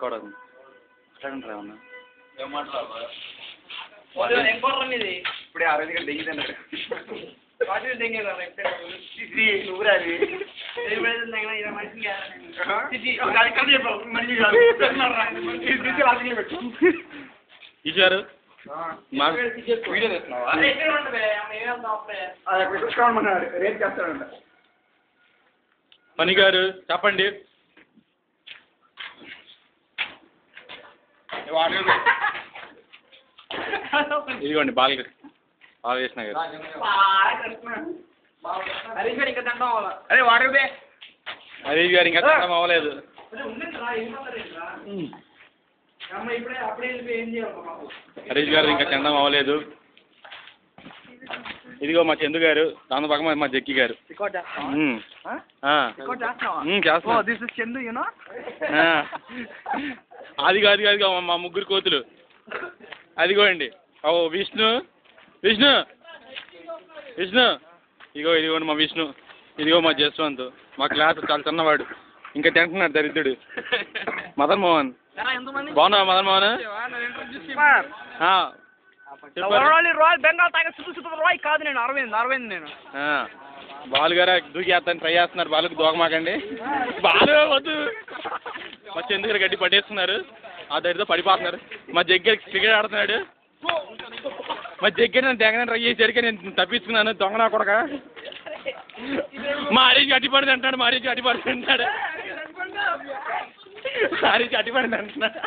తీసుకోవడం మాట్లాడంటారా ఏమన్నా ఏం మాట్లాడాలి ఇప్పుడే 6 గంటలు దిగిందన్నాడు నువ్వురా అది ఈసారు వీడియో తెస్తున్నావా రేపు చేస్తాడంట పని గారు చెప్పండి. ఇదిగోండి బాగా వేసిన గారు. అరే వాటర్ బే హరీష్ గారు ఇంకా తినడం అవ్వలేదు. హరీష్ గారు ఇంకా తినడం అవ్వలేదు. ఇదిగో మా చందు గారు, దాని పక్కన మా జక్కి గారు. అది కాదు మా ముగ్గురు కోతులు. అదిగోండి ఓ విష్ణు విష్ణు విష్ణు ఇదిగోండి మా విష్ణు, ఇదిగో మా జస్వంత్, మా క్లాస్ చాలా చిన్నవాడు, ఇంకా తింటున్నాడు దరిద్రుడు. మదన్ మోహన్ బాగున్నావా మదన్ మోహన్? కాదు నేను అరవింద్ నేను బాలు గారు దూకేస్తాను ట్రై చేస్తున్నారు. బాలుకి దూకమాకండి, బాలు వద్దు. మా చందు గారు గడ్డి పట్టేస్తున్నారు, ఆ దరితో పడిపోతున్నారు. మా జగ్గర క్రికెట్ ఆడుతున్నాడు. మా జగ్గర నేను తెగనే ట్రై చేసేసరికి నేను తప్పించుకున్నాను. దొంగ నా కొడక. మా హరీష్ అడ్డి పడింది అంటాడు, మా హరీష్ అడ్డి పడింది అంటాడు, హరీష్ అడ్డి పడింది అంటున్నాడు.